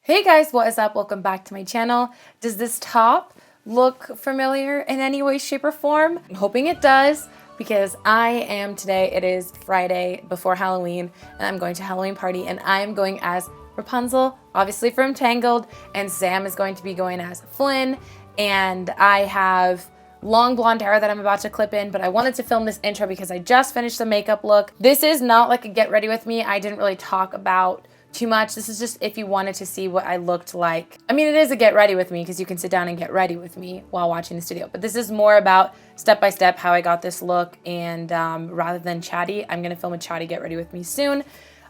Hey guys, what is up? Welcome back to my channel. Does this top look familiar in any way, shape, or form? I'm hoping it does because I am today, it is Friday before Halloween, and I'm going to a Halloween party, and I am going as Rapunzel, obviously from Tangled, and Sam is going to be going as Flynn, and I have long blonde hair that I'm about to clip in, but I wanted to film this intro because I just finished the makeup look. This is not like a get ready with me. I didn't really talk about too much. This is just if you wanted to see what I looked like. I mean, it is a get ready with me because you can sit down and get ready with me while watching the studio, but this is more about step by step how I got this look, and rather than chatty, I'm gonna film a chatty get ready with me soon.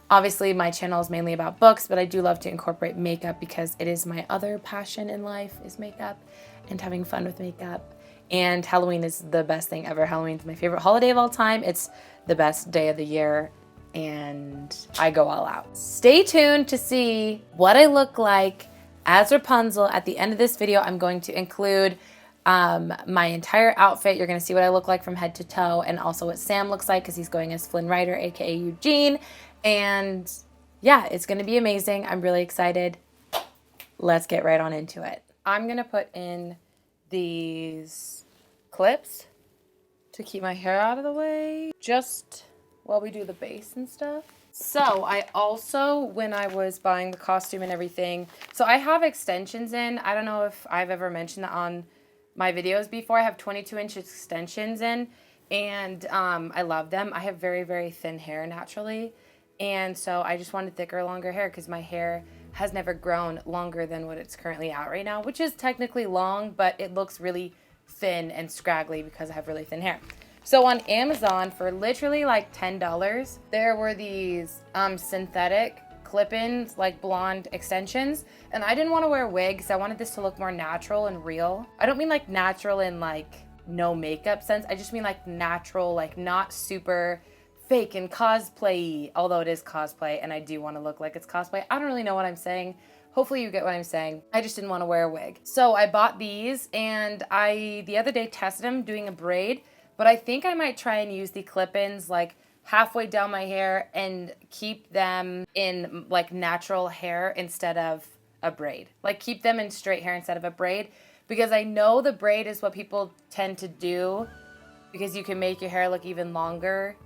Obviously, my channel is mainly about books, but I do love to incorporate makeup because it is my other passion in life is makeup and having fun with makeup. And Halloween is the best thing ever. Halloween's my favorite holiday of all time. It's the best day of the year, and I go all out. Stay tuned to see what I look like as Rapunzel. At the end of this video, I'm going to include my entire outfit. You're gonna see what I look like from head to toe, and also what Sam looks like because he's going as Flynn Rider, aka Eugene. And yeah, it's gonna be amazing. I'm really excited. Let's get right on into it. I'm gonna put in these clips to keep my hair out of the way, just while we do the base and stuff. So I also, when I was buying the costume and everything, so I have extensions in. I don't know if I've ever mentioned that on my videos before. I have 22-inch extensions in, and I love them. I have very, very thin hair naturally, and so I just wanted thicker, longer hair because my hair has never grown longer than what it's currently at right now, which is technically long, but it looks really thin and scraggly because I have really thin hair. So on Amazon, for literally like $10, there were these synthetic clip-ins, like blonde extensions, and I didn't want to wear wigs. I wanted this to look more natural and real. I don't mean like natural in like no makeup sense. I just mean like natural, like not super fake and cosplay-y, although it is cosplay and I do want to look like it's cosplay. I don't really know what I'm saying. Hopefully you get what I'm saying. I just didn't want to wear a wig. So I bought these, and I the other day tested them doing a braid, but I think I might try and use the clip-ins like halfway down my hair and keep them in like natural hair instead of a braid. Like keep them in straight hair instead of a braid, because I know the braid is what people tend to do because you can make your hair look even longer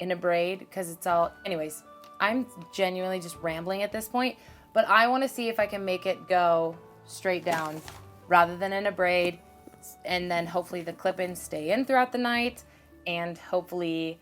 in a braid because it's all, anyways, I'm genuinely just rambling at this point, but I want to see if I can make it go straight down rather than in a braid, and then hopefully the clip-ins stay in throughout the night, and hopefully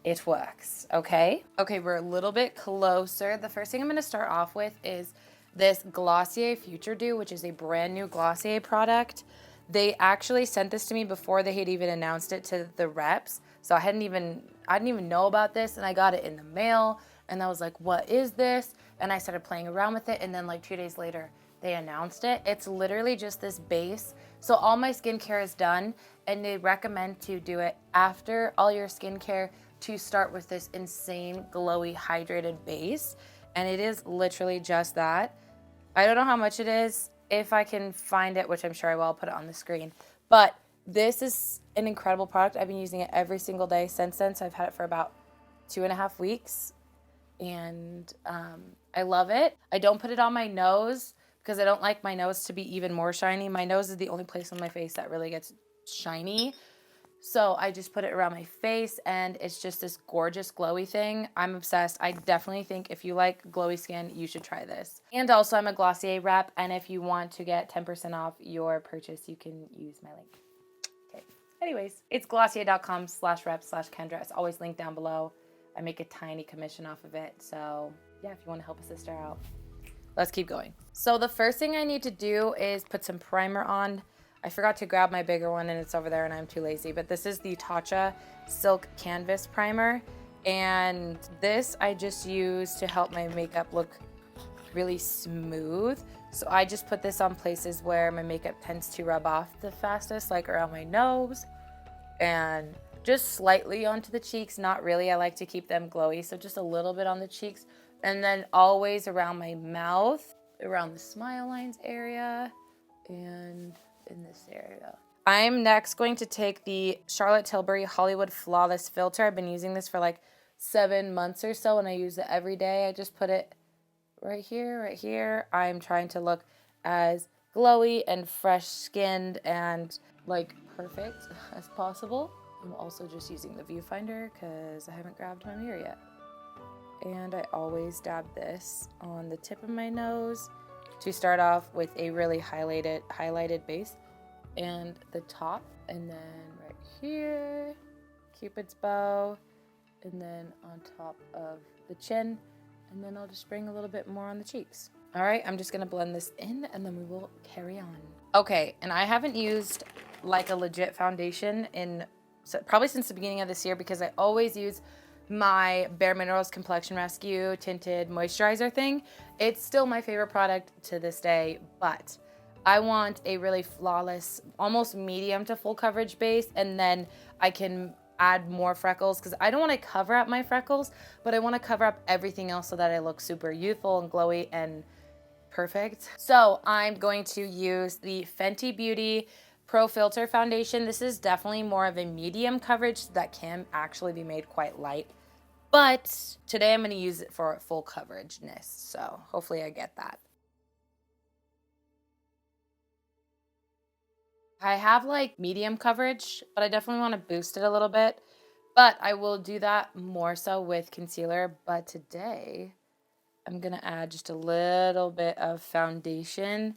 it works, okay? Okay, we're a little bit closer. The first thing I'm going to start off with is this Glossier Future Dew, which is a brand new Glossier product. They actually sent this to me before they had even announced it to the reps, so I didn't even know about this, and I got it in the mail, and I was like, what is this? And I started playing around with it, and then like 2 days later, they announced it. It's literally just this base. So all my skincare is done, and they recommend to do it after all your skincare to start with this insane, glowy, hydrated base. And it is literally just that. I don't know how much it is. If I can find it, which I'm sure I will, I'll put it on the screen. But this is an incredible product. I've been using it every single day since then. So I've had it for about 2.5 weeks. And I love it. I don't put it on my nose because I don't like my nose to be even more shiny. My nose is the only place on my face that really gets shiny. So I just put it around my face, and it's just this gorgeous glowy thing. I'm obsessed. I definitely think if you like glowy skin, you should try this. And also I'm a Glossier rep, and if you want to get 10% off your purchase, you can use my link. Okay. Anyways, it's glossier.com/rep/Kendra. It's always linked down below. I make a tiny commission off of it. So yeah, if you want to help a sister out. Let's keep going. So the first thing I need to do is put some primer on. I forgot to grab my bigger one, and it's over there, and I'm too lazy. But this is the Tatcha Silk Canvas Primer. And this I just use to help my makeup look really smooth. So I just put this on places where my makeup tends to rub off the fastest, like around my nose. And just slightly onto the cheeks. Not really. I like to keep them glowy. So just a little bit on the cheeks. And then always around my mouth, around the smile lines area, and in this area. I'm next going to take the Charlotte Tilbury Hollywood Flawless Filter. I've been using this for like 7 months or so, and I use it every day. I just put it right here, I'm trying to look as glowy and fresh skinned and like perfect as possible. I'm also just using the viewfinder because I haven't grabbed my mirror yet. And I always dab this on the tip of my nose to start off with a really highlighted base, and the top, and then right here, Cupid's bow, and then on top of the chin, and then I'll just bring a little bit more on the cheeks. All right, I'm just gonna blend this in and then we will carry on. Okay, and I haven't used like a legit foundation in probably since the beginning of this year because I always use my Bare Minerals Complexion Rescue tinted moisturizer thing. It's still my favorite product to this day, but I want a really flawless, almost medium to full coverage base, and then I can add more freckles because I don't want to cover up my freckles, but I want to cover up everything else so that I look super youthful and glowy and perfect. So I'm going to use the Fenty Beauty Pro Filter Foundation. This is definitely more of a medium coverage that can actually be made quite light. But today I'm going to use it for full coverageness. So hopefully I get that. I have like medium coverage, but I definitely want to boost it a little bit. But I will do that more so with concealer. But today I'm going to add just a little bit of foundation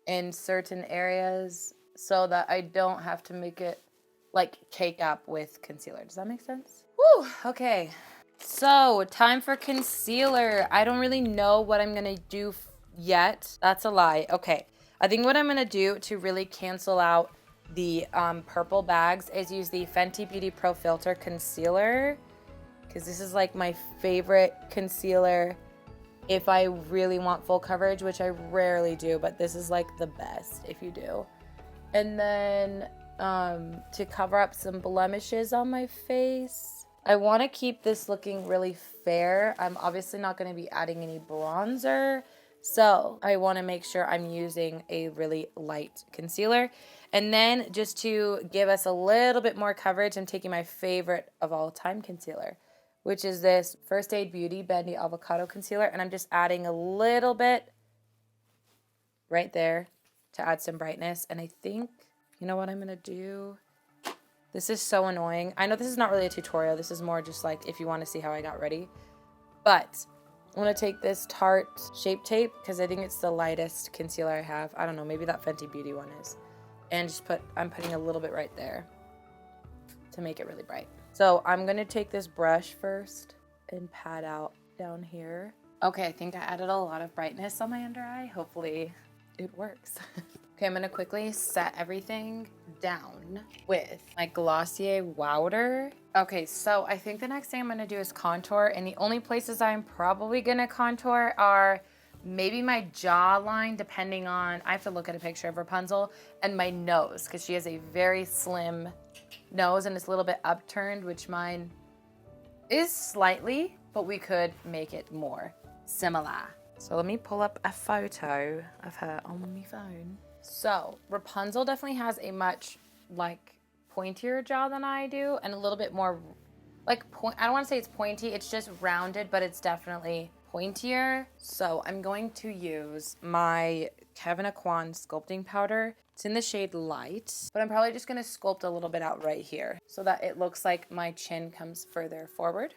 in certain areas so that I don't have to make it like cake up with concealer. Does that make sense? Woo, okay. So time for concealer. I don't really know what I'm going to do yet. That's a lie. Okay. I think what I'm going to do to really cancel out the purple bags is use the Fenty Beauty Pro Filter Concealer, because this is like my favorite concealer if I really want full coverage, which I rarely do, but this is like the best if you do. And then to cover up some blemishes on my face, I want to keep this looking really fair. I'm obviously not going to be adding any bronzer, so I want to make sure I'm using a really light concealer. And then just to give us a little bit more coverage, I'm taking my favorite of all time concealer, which is this First Aid Beauty Bendy Avocado Concealer. And I'm just adding a little bit right there to add some brightness. And I think, you know what I'm going to do? This is so annoying. I know this is not really a tutorial. This is more just like if you want to see how I got ready. But I'm going to take this Tarte Shape Tape because I think it's the lightest concealer I have. I don't know, maybe that Fenty Beauty one is. And just I'm putting a little bit right there to make it really bright. So I'm going to take this brush first and pat out down here. Okay, I think I added a lot of brightness on my under eye. Hopefully it works. Okay, I'm going to quickly set everything down with my Glossier Wowder. Okay, so I think the next thing I'm going to do is contour. And the only places I'm probably going to contour are maybe my jawline, depending on, I have to look at a picture of Rapunzel, and my nose, because she has a very slim nose and it's a little bit upturned, which mine is slightly, but we could make it more similar. So let me pull up a photo of her on my phone. So Rapunzel definitely has a much like pointier jaw than I do, and a little bit more like I don't want to say it's pointy, it's just rounded, but it's definitely pointier. So I'm going to use my Kevyn Aucoin sculpting powder. It's in the shade Light, but I'm probably just going to sculpt a little bit out right here so that it looks like my chin comes further forward.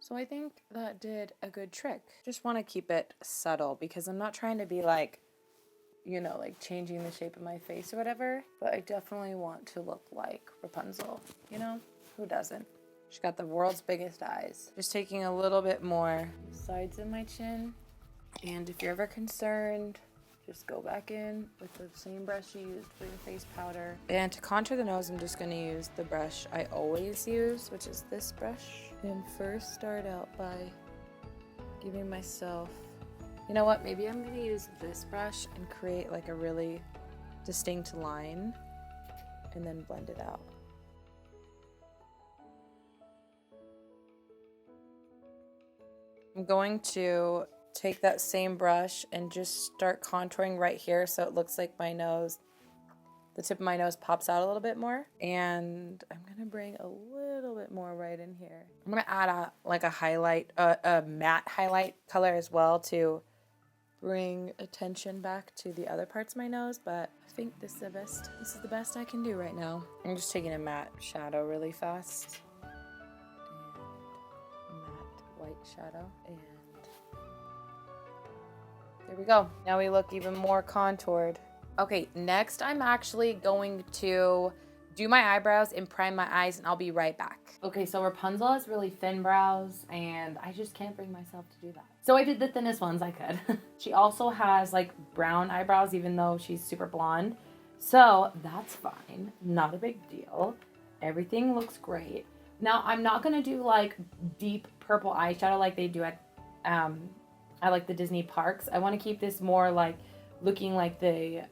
So I think that did a good trick. Just want to keep it subtle because I'm not trying to be like, you know, like changing the shape of my face or whatever, but I definitely want to look like Rapunzel, you know? Who doesn't? She's got the world's biggest eyes. Just taking a little bit more sides of my chin. And if you're ever concerned, just go back in with the same brush you used for your face powder. And to contour the nose, I'm just going to use the brush I always use, which is this brush. And first start out by giving myself, you know what, maybe I'm going to use this brush and create like a really distinct line and then blend it out. I'm going to take that same brush and just start contouring right here so it looks like my nose the tip of my nose pops out a little bit more. And I'm gonna bring a little bit more right in here. I'm gonna add a highlight, a matte highlight color as well to bring attention back to the other parts of my nose, but I think this is the best. This is the best I can do right now. I'm just taking a matte shadow really fast. And matte white shadow. And there we go. Now we look even more contoured. Okay, next I'm actually going to do my eyebrows and prime my eyes, and I'll be right back. Okay, so Rapunzel has really thin brows, and I just can't bring myself to do that. So I did the thinnest ones I could. She also has like brown eyebrows, even though she's super blonde. So that's fine, not a big deal. Everything looks great. Now I'm not gonna do like deep purple eyeshadow like they do at like the Disney parks. I want to keep this more like looking like the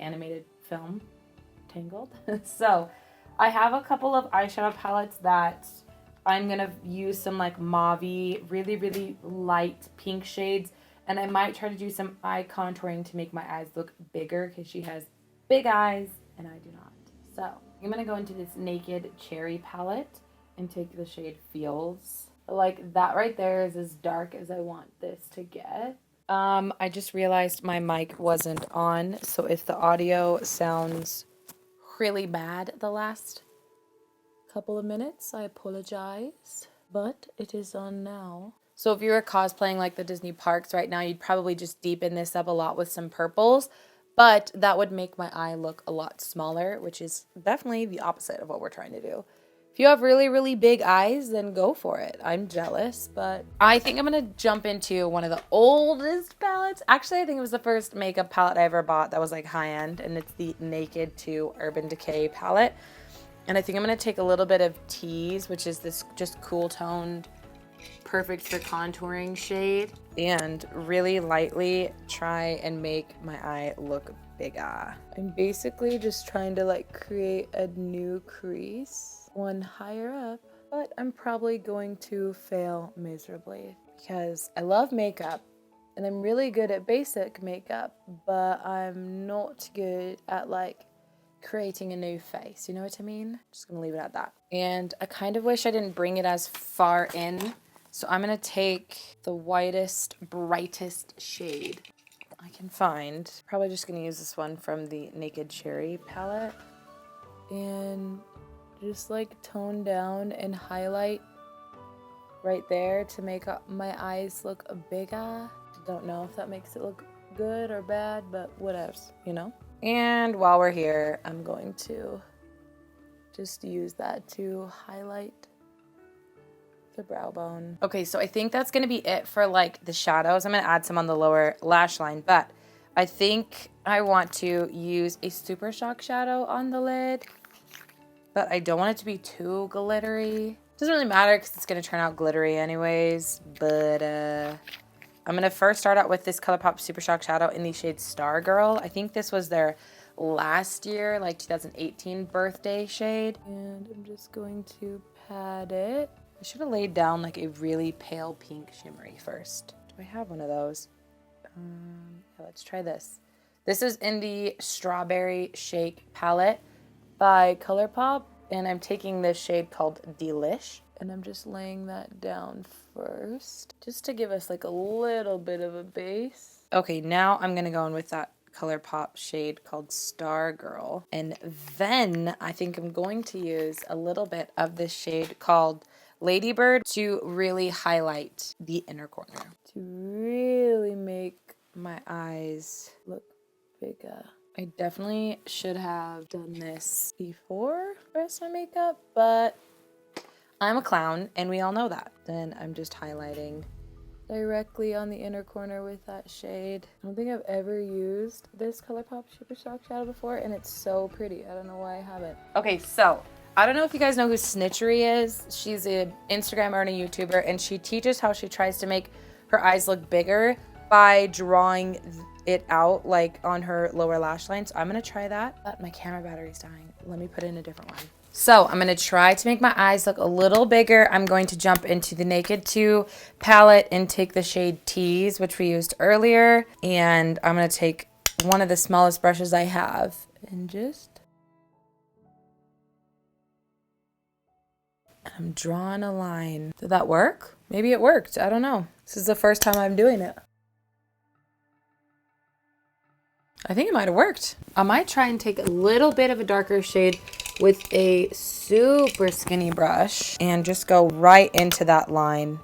animated film Tangled. So I have a couple of eyeshadow palettes that I'm gonna use some like mauvey, really light pink shades, and I might try to do some eye contouring to make my eyes look bigger because she has big eyes and I do not. So I'm gonna go into this Naked Cherry palette and take the shade Feels. Like that right there is as dark as I want this to get. I just realized my mic wasn't on, so if the audio sounds really bad the last couple of minutes, I apologize, but it is on now. So if you were cosplaying like the Disney parks right now, you'd probably just deepen this up a lot with some purples, but that would make my eye look a lot smaller, which is definitely the opposite of what we're trying to do. If you have really big eyes, then go for it. I'm jealous, but I think I'm going to jump into one of the oldest palettes. Actually, I think it was the first makeup palette I ever bought that was like high-end, and it's the Naked 2 Urban Decay palette. And I think I'm going to take a little bit of Tease, which is this just cool-toned, perfect for contouring shade, and really lightly try and make my eye look bigger. I'm basically just trying to like create a new crease, one higher up, but I'm probably going to fail miserably because I love makeup and I'm really good at basic makeup, but I'm not good at like creating a new face, you know what I mean? Just gonna leave it at that. And I kind of wish I didn't bring it as far in, so I'm gonna take the whitest, brightest shade I can find. Probably just gonna use this one from the Naked Cherry palette and just like tone down and highlight right there to make my eyes look bigger. Don't know if that makes it look good or bad, but what else, you know? And while we're here, I'm going to just use that to highlight the brow bone. Okay, so I think that's gonna be it for like the shadows. I'm gonna add some on the lower lash line, but I think I want to use a Super Shock shadow on the lid, but I don't want it to be too glittery. Doesn't really matter because it's gonna turn out glittery anyways, but I'm gonna first start out with this ColourPop Super Shock shadow in the shade Stargirl. I think this was their last year, like 2018 birthday shade. And I'm just going to pat it. I should have laid down like a really pale pink shimmery first. Do I have one of those? Yeah, let's try this. This is in the Strawberry Shake palette by ColourPop, and I'm taking this shade called Delish, and I'm just laying that down first, just to give us like a little bit of a base. Okay, now I'm gonna go in with that ColourPop shade called Stargirl, and then I think I'm going to use a little bit of this shade called Ladybird to really highlight the inner corner, to really make my eyes look bigger. I definitely should have done this before the rest of my makeup, but I'm a clown and we all know that. Then I'm just highlighting directly on the inner corner with that shade. I don't think I've ever used this ColourPop Super Shock shadow before, and it's so pretty. I don't know why I haven't. Okay, so I don't know if you guys know who Snitchery is. She's an Instagrammer and a YouTuber, and she teaches how she tries to make her eyes look bigger by drawing it out like on her lower lash line. So I'm gonna try that. But my camera battery's dying. Let me put in a different one. So I'm gonna try to make my eyes look a little bigger. I'm going to jump into the Naked 2 palette and take the shade Tease, which we used earlier. And I'm gonna take one of the smallest brushes I have and just I'm drawing a line. Did that work? Maybe it worked. I don't know. This is the first time I'm doing it. I think it might have worked. I might try and take a little bit of a darker shade with a super skinny brush and just go right into that line.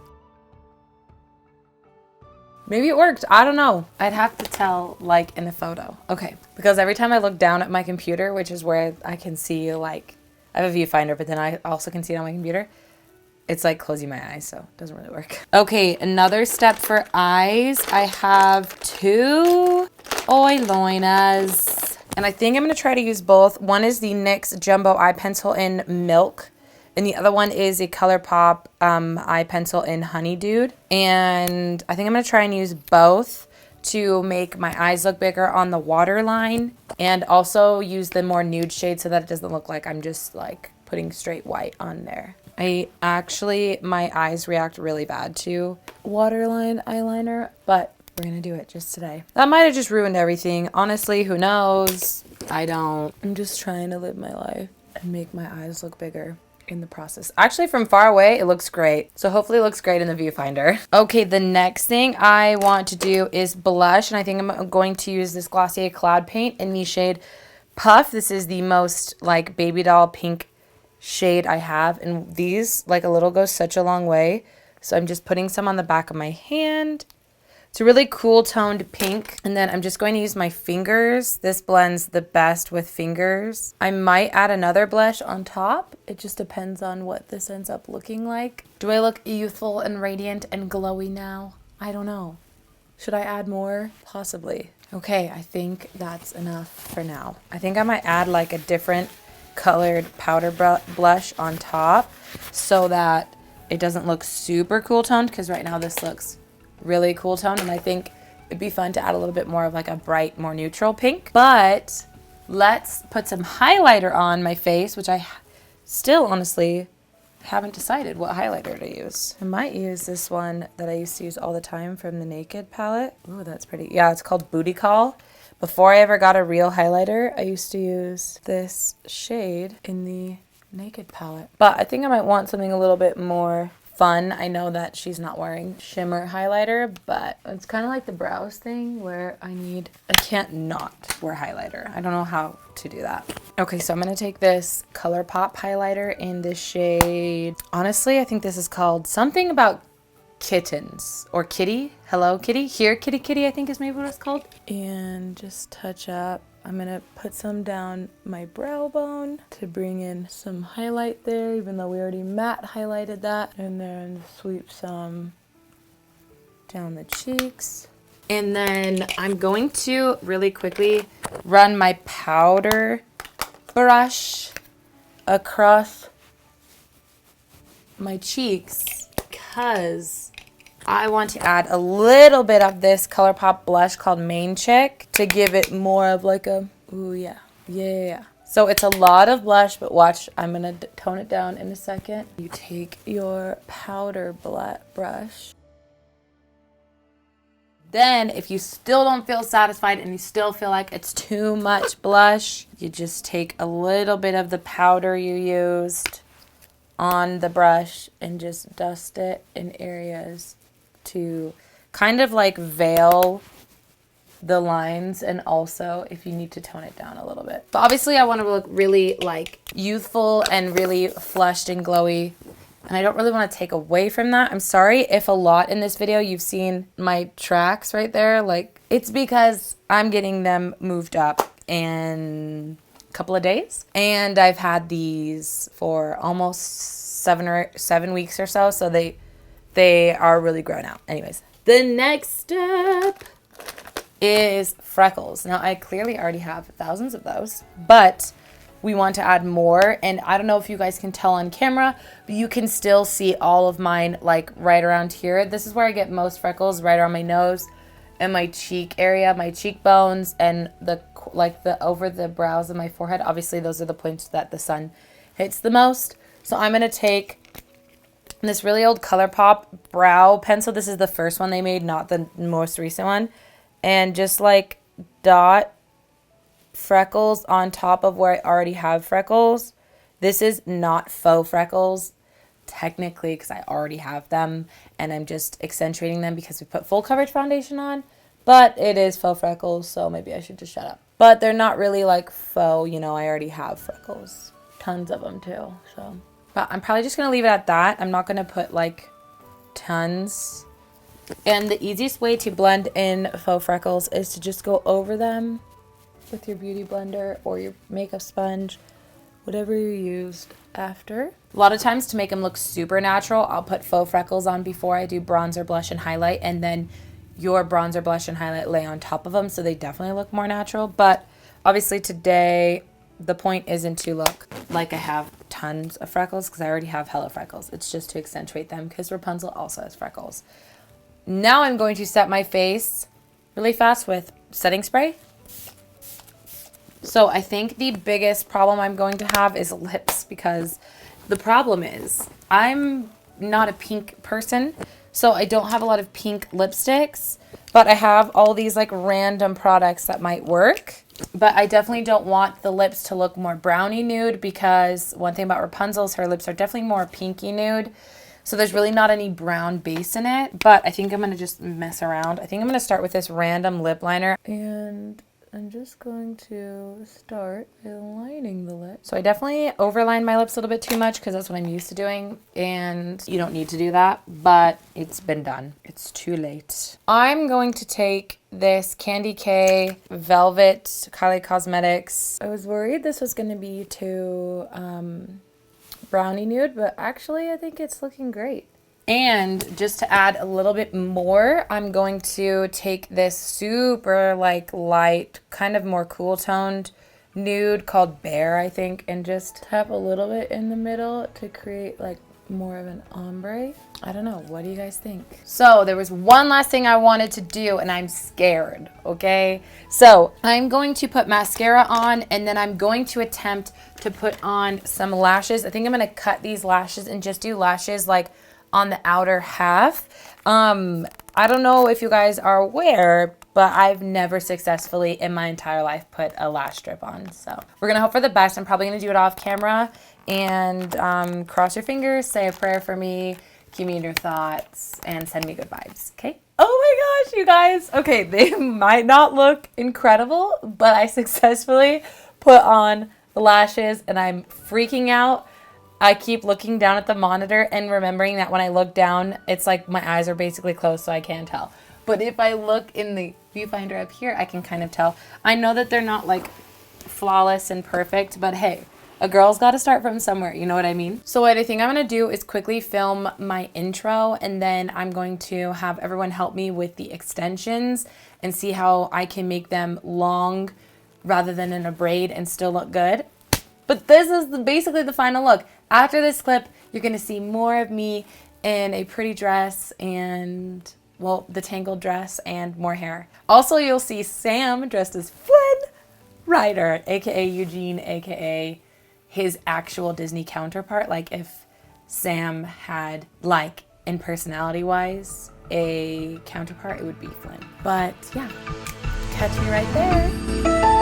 Maybe it worked. I don't know. I'd have to tell like in a photo. Okay. Because every time I look down at my computer, which is where I can see like, I have a viewfinder, but then I also can see it on my computer. It's like closing my eyes, so it doesn't really work. Okay, another step for eyes. I have two eyelinas. And I think I'm going to try to use both. One is the NYX Jumbo Eye Pencil in Milk. And the other one is a ColourPop eye pencil in Honeydew. And I think I'm going to try and use both to make my eyes look bigger on the waterline. And also use the more nude shade so that it doesn't look like I'm just like putting straight white on there. My eyes react really bad to waterline eyeliner, but we're gonna do it just today. That might have just ruined everything. Honestly, who knows? I don't. I'm just trying to live my life and make my eyes look bigger in the process. Actually, from far away, it looks great. So hopefully it looks great in the viewfinder. Okay, the next thing I want to do is blush, and I think I'm going to use this Glossier Cloud Paint in the shade Puff. This is the most like baby doll pink shade I have, and these like a little goes such a long way. So I'm just putting some on the back of my hand. It's a really cool toned pink, and then I'm just going to use my fingers. This blends the best with fingers. I might add another blush on top. It just depends on what this ends up looking like. Do I look youthful and radiant and glowy now? I don't know. Should I add more? Possibly. Okay, I think that's enough for now. I think I might add like a different colored powder blush on top so that it doesn't look super cool toned, because right now this looks really cool toned, and I think it'd be fun to add a little bit more of like a bright, more neutral pink. But let's put some highlighter on my face, which I still honestly haven't decided what highlighter to use. I might use this one that I used to use all the time from the Naked palette. Ooh, that's pretty. Yeah, it's called Booty Call. Before I ever got a real highlighter, I used to use this shade in the Naked palette. But I think I might want something a little bit more fun. I know that she's not wearing shimmer highlighter, but it's kind of like the brows thing where I can't not wear highlighter. I don't know how to do that. Okay, so I'm going to take this ColourPop highlighter in this shade. Honestly, I think this is called something about kittens or kitty. Hello kitty. Here kitty kitty, I think is maybe what it's called. And just touch up. I'm gonna put some down my brow bone to bring in some highlight there, even though we already matte highlighted that. And then sweep some down the cheeks. And then I'm going to really quickly run my powder brush across my cheeks because I want to add a little bit of this ColourPop blush called Main Chick to give it more of like a, ooh yeah, yeah. So it's a lot of blush, but watch, I'm gonna tone it down in a second. You take your powder brush. Then if you still don't feel satisfied and you still feel like it's too much blush, you just take a little bit of the powder you used on the brush and just dust it in areas to kind of like veil the lines, and also if you need to tone it down a little bit. But obviously I want to look really like youthful and really flushed and glowy, and I don't really want to take away from that. I'm sorry if a lot in this video you've seen my tracks right there. Like, it's because I'm getting them moved up in a couple of days, and I've had these for almost 7 weeks or so, so they are really grown out. Anyways, the next step is freckles. Now, I clearly already have thousands of those, but we want to add more. And I don't know if you guys can tell on camera, but you can still see all of mine like right around here. This is where I get most freckles, right around my nose and my cheek area, my cheekbones, and the over the brows of my forehead. Obviously, those are the points that the sun hits the most. So I'm going to take this really old ColourPop brow pencil. This is the first one they made, not the most recent one. And just like dot freckles on top of where I already have freckles. This is not faux freckles. technically because I already have them and I'm just accentuating them because we put full coverage foundation on, but it is faux freckles, so maybe I should just shut up. But they're not really like faux, you know, I already have freckles. Tons of them too, so. But I'm probably just gonna leave it at that. I'm not gonna put like tons. And the easiest way to blend in faux freckles is to just go over them with your beauty blender or your makeup sponge, whatever you used after. A lot of times to make them look super natural, I'll put faux freckles on before I do bronzer, blush, and highlight, and then your bronzer, blush, and highlight lay on top of them, so they definitely look more natural. But obviously today, the point isn't to look like I have tons of freckles because I already have hella freckles. It's just to accentuate them because Rapunzel also has freckles. Now I'm going to set my face really fast with setting spray. So I think the biggest problem I'm going to have is lips, because the problem is I'm not a pink person, so I don't have a lot of pink lipsticks, but I have all these like random products that might work. But I definitely don't want the lips to look more brownie nude, because one thing about Rapunzel's, her lips are definitely more pinky nude. So there's really not any brown base in it, but I think I'm going to just mess around. I think I'm going to start with this random lip liner, and I'm just going to start lining the lips. So I definitely overlined my lips a little bit too much because that's what I'm used to doing, and you don't need to do that, but it's been done. It's too late. I'm going to take this Candy K Velvet Kylie Cosmetics. I was worried this was going to be too brownie nude, but actually I think it's looking great. And just to add a little bit more, I'm going to take this super like light, kind of more cool toned nude called Bear, I think, and just tap a little bit in the middle to create like more of an ombre. I don't know, what do you guys think? So there was one last thing I wanted to do and I'm scared, okay? So I'm going to put mascara on, and then I'm going to attempt to put on some lashes. I think I'm gonna cut these lashes and just do lashes like on the outer half. I don't know if you guys are aware, but I've never successfully in my entire life put a lash strip on. So we're gonna hope for the best. I'm probably gonna do it off camera, and cross your fingers, say a prayer for me, keep me in your thoughts, and send me good vibes, okay? Oh my gosh, you guys. Okay, they might not look incredible, but I successfully put on the lashes and I'm freaking out. I keep looking down at the monitor and remembering that when I look down, it's like my eyes are basically closed, so I can't tell. But if I look in the viewfinder up here, I can kind of tell. I know that they're not like flawless and perfect, but hey, a girl's got to start from somewhere, you know what I mean? So what I think I'm going to do is quickly film my intro, and then I'm going to have everyone help me with the extensions and see how I can make them long rather than in a braid and still look good. But this is basically the final look. After this clip, you're going to see more of me in a pretty dress and, well, the tangled dress and more hair. Also, you'll see Sam dressed as Flynn Rider, aka Eugene, aka his actual Disney counterpart. Like if Sam had, like, in personality-wise, a counterpart, it would be Flynn. But yeah, catch me right there.